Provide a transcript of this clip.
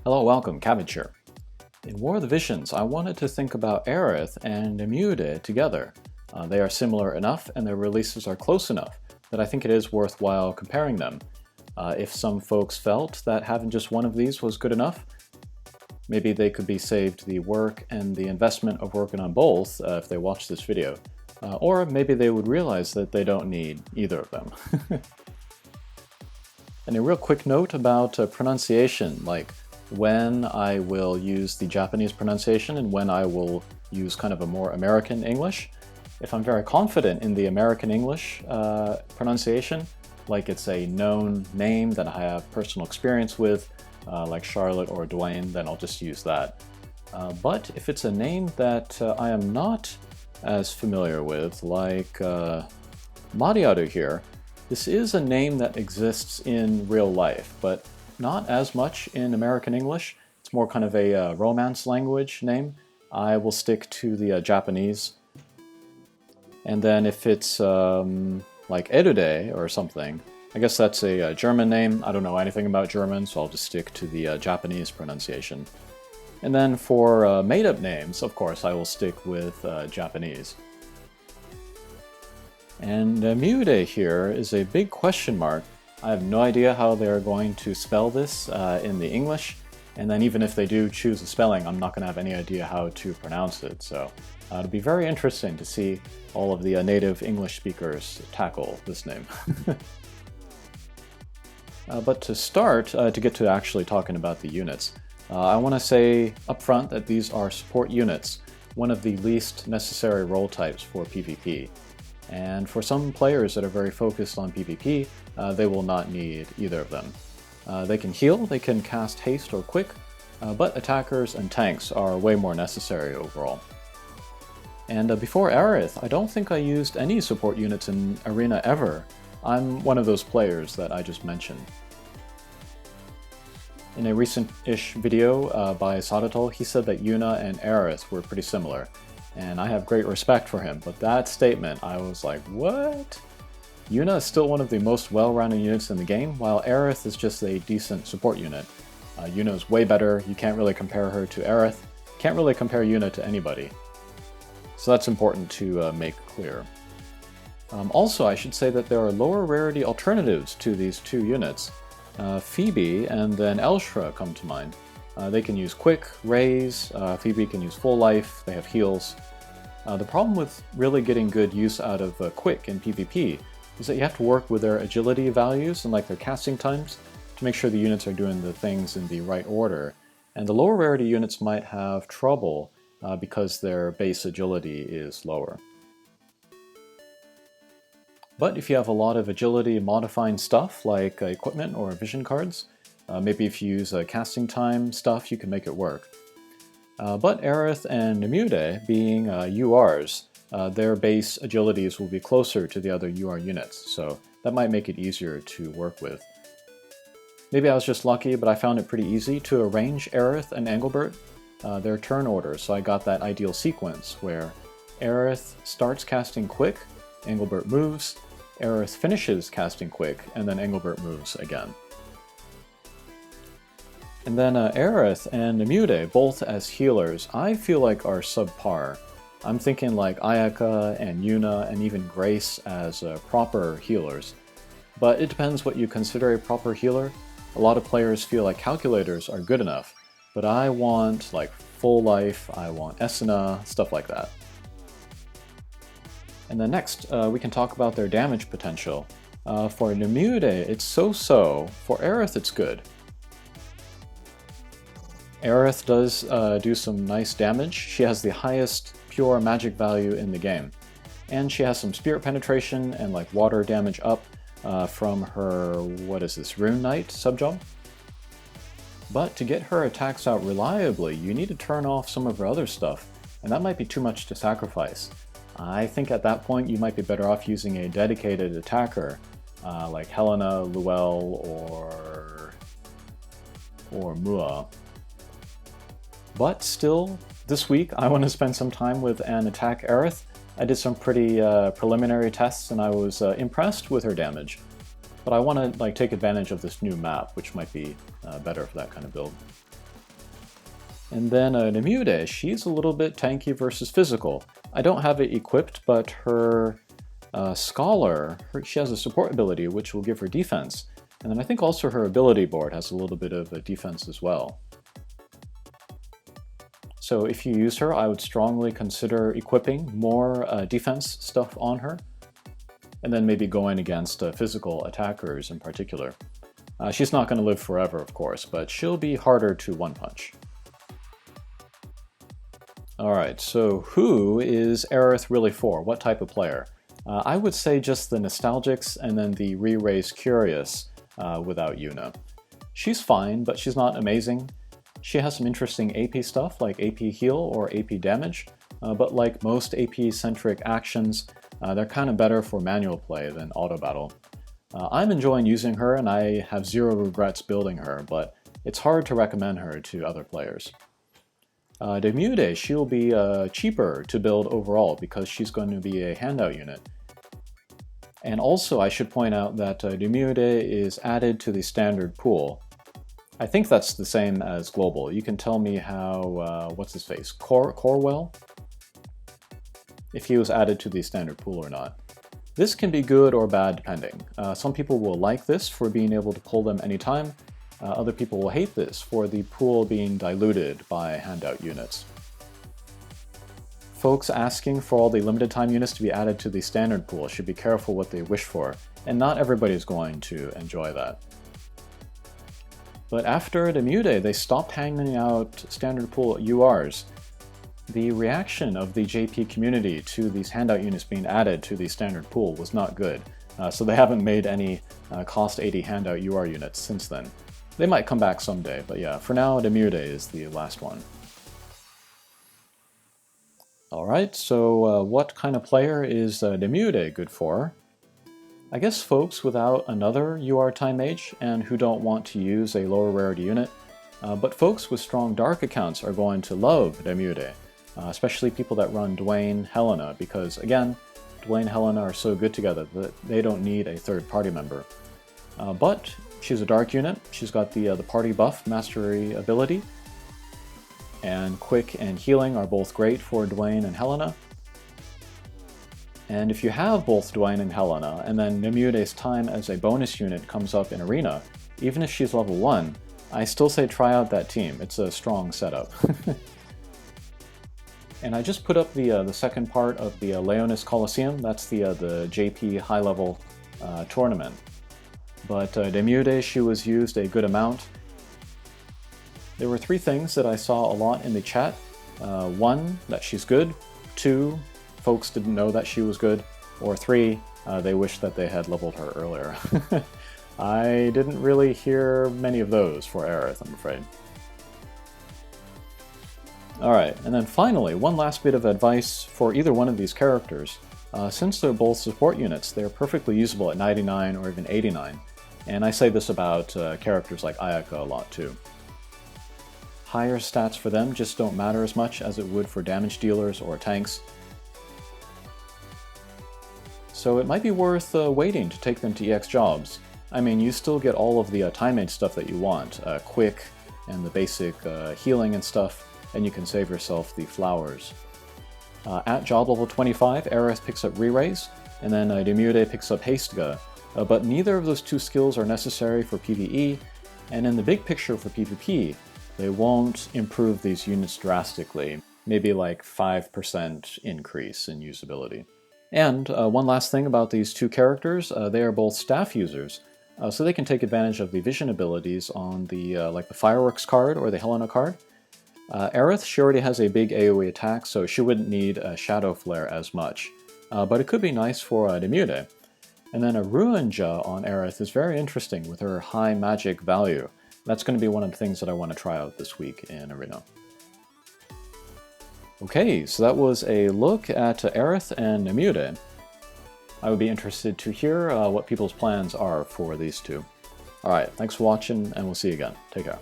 Hello, welcome, Cabbage here. In War of the Visions, I wanted to think about Aerith and Demiurde together. They are similar enough and their releases are close enough that I think it is worthwhile comparing them. If some folks felt that having just one of these was good enough, maybe they could be saved the work and the investment of working on both if they watch this video. Or maybe they would realize that they don't need either of them. And a real quick note about pronunciation, like when I will use the Japanese pronunciation and when I will use kind of a more American English. If I'm very confident in the American English pronunciation, like it's a known name that I have personal experience with, like Charlotte or Dwayne, then I'll just use that. But if it's a name that I am not as familiar with, like Mariaru here, this is a name that exists in real life, but not as much in American English. It's more kind of a Romance language name. I will stick to the Japanese. And then if it's like Erude or something, I guess that's a German name. I don't know anything about German, so I'll just stick to the Japanese pronunciation. And then for made-up names, of course, I will stick with Japanese. And Demiurde here is a big question mark. I have no idea how they're going to spell this in the English, and then even if they do choose a spelling, I'm not going to have any idea how to pronounce it. So it'll be very interesting to see all of the native English speakers tackle this name. But to start, to get to actually talking about the units, I want to say up front that these are support units, one of the least necessary role types for PvP. And for some players that are very focused on PvP, they will not need either of them. They can heal, they can cast haste or quick, but attackers and tanks are way more necessary overall. And before Aerith, I don't think I used any support units in Arena ever. I'm one of those players that I just mentioned. In a recent-ish video by Sadatol, he said that Yuna and Aerith were pretty similar. And I have great respect for him, but that statement, I was like, what? Yuna is still one of the most well-rounded units in the game, while Aerith is just a decent support unit. Yuna is way better, you can't really compare her to Aerith, can't really compare Yuna to anybody. So that's important to make clear. Also, I should say that there are lower rarity alternatives to these two units. Phoebe and then Elshra come to mind. They can use quick, raise, Phoebe can use full life, they have heals. The problem with really getting good use out of quick in PvP is that you have to work with their agility values and like their casting times to make sure the units are doing the things in the right order. And the lower rarity units might have trouble because their base agility is lower. But if you have a lot of agility modifying stuff like equipment or vision cards, maybe if you use casting time stuff, you can make it work. But Aerith and Demiurde, being URs, their base agilities will be closer to the other UR units, so that might make it easier to work with. Maybe I was just lucky, but I found it pretty easy to arrange Aerith and Engelbert, their turn order, so I got that ideal sequence where Aerith starts casting quick, Engelbert moves, Aerith finishes casting quick, and then Engelbert moves again. And then Aerith and Demiurde, both as healers, I feel like are subpar. I'm thinking like Ayaka and Yuna and even Grace as proper healers. But it depends what you consider a proper healer. A lot of players feel like calculators are good enough, but I want like full life, I want Esuna, stuff like that. And then next, we can talk about their damage potential. For Demiurde, it's so-so. For Aerith, it's good. Aerith does do some nice damage. She has the highest pure magic value in the game. And she has some spirit penetration and like water damage up from her, what is this, Rune Knight subjob? But to get her attacks out reliably, you need to turn off some of her other stuff, and that might be too much to sacrifice. I think at that point you might be better off using a dedicated attacker, like Helena, Luel, or Mua. But still, this week I want to spend some time with an attack Aerith. I did some pretty preliminary tests and I was impressed with her damage. But I want to take advantage of this new map, which might be better for that kind of build. And then Demiurde, she's a little bit tanky versus physical. I don't have it equipped, but her Scholar, she has a support ability which will give her defense. And then I think also her ability board has a little bit of a defense as well. So if you use her, I would strongly consider equipping more defense stuff on her, and then maybe going against physical attackers in particular. She's not going to live forever, of course, but she'll be harder to one-punch. Alright, so who is Aerith really for? What type of player? I would say just the nostalgics and then the re-raised curious without Yuna. She's fine, but she's not amazing. She has some interesting AP stuff like AP heal or AP damage, but like most AP-centric actions, they're kind of better for manual play than auto battle. I'm enjoying using her and I have zero regrets building her, but it's hard to recommend her to other players. Demiurde, she'll be cheaper to build overall because she's going to be a handout unit. And also I should point out that Demiurde is added to the standard pool. I think that's the same as global. You can tell me how, what's his face, Corwell? If he was added to the standard pool or not. This can be good or bad depending. Some people will like this for being able to pull them anytime. Other people will hate this for the pool being diluted by handout units. Folks asking for all the limited time units to be added to the standard pool should be careful what they wish for, and not everybody's going to enjoy that. But after Demiurde, they stopped handing out standard pool URs. The reaction of the JP community to these handout units being added to the standard pool was not good, so they haven't made any cost 80 handout UR units since then. They might come back someday, but yeah, for now Demiurde is the last one. Alright, so what kind of player is Demiurde good for? I guess folks without another UR time mage and who don't want to use a lower rarity unit, but folks with strong dark accounts are going to love Demiurde, especially people that run Dwayne, Helena, because again, Dwayne and Helena are so good together that they don't need a third party member. But she's a dark unit, she's got the party buff mastery ability, and quick and healing are both great for Dwayne and Helena. And if you have both Dwayne and Helena, and then Demiurde's time as a bonus unit comes up in Arena, even if she's level 1, I still say try out that team. It's a strong setup. And I just put up the second part of the Leonis Coliseum. That's the JP high-level tournament. But Demiurde, she was used a good amount. There were 3 things that I saw a lot in the chat. 1, that she's good. 2, folks didn't know that she was good. Or 3, they wished that they had leveled her earlier. I didn't really hear many of those for Aerith, I'm afraid. Alright, and then finally, one last bit of advice for either one of these characters. Since they're both support units, they're perfectly usable at 99 or even 89. And I say this about characters like Ayaka a lot too. Higher stats for them just don't matter as much as it would for damage dealers or tanks. So it might be worth waiting to take them to EX jobs. I mean, you still get all of the time mage stuff that you want, quick and the basic healing and stuff, and you can save yourself the flowers. At job level 25, Aerith picks up Re-Raise, and then Demiurde picks up Hastega, but neither of those 2 skills are necessary for PvE, and in the big picture for PvP, they won't improve these units drastically, maybe like 5% increase in usability. And one last thing about these 2 characters, they are both staff users, so they can take advantage of the vision abilities on the like the Fireworks card or the Helena card. Aerith, she already has a big AoE attack, so she wouldn't need a Shadow Flare as much, but it could be nice for Demiurde. And then a Ruinja on Aerith is very interesting with her high magic value. That's going to be one of the things that I want to try out this week in Arena. Okay, so that was a look at Aerith and Demiurde. I would be interested to hear what people's plans are for these 2. Alright, thanks for watching, and we'll see you again. Take care.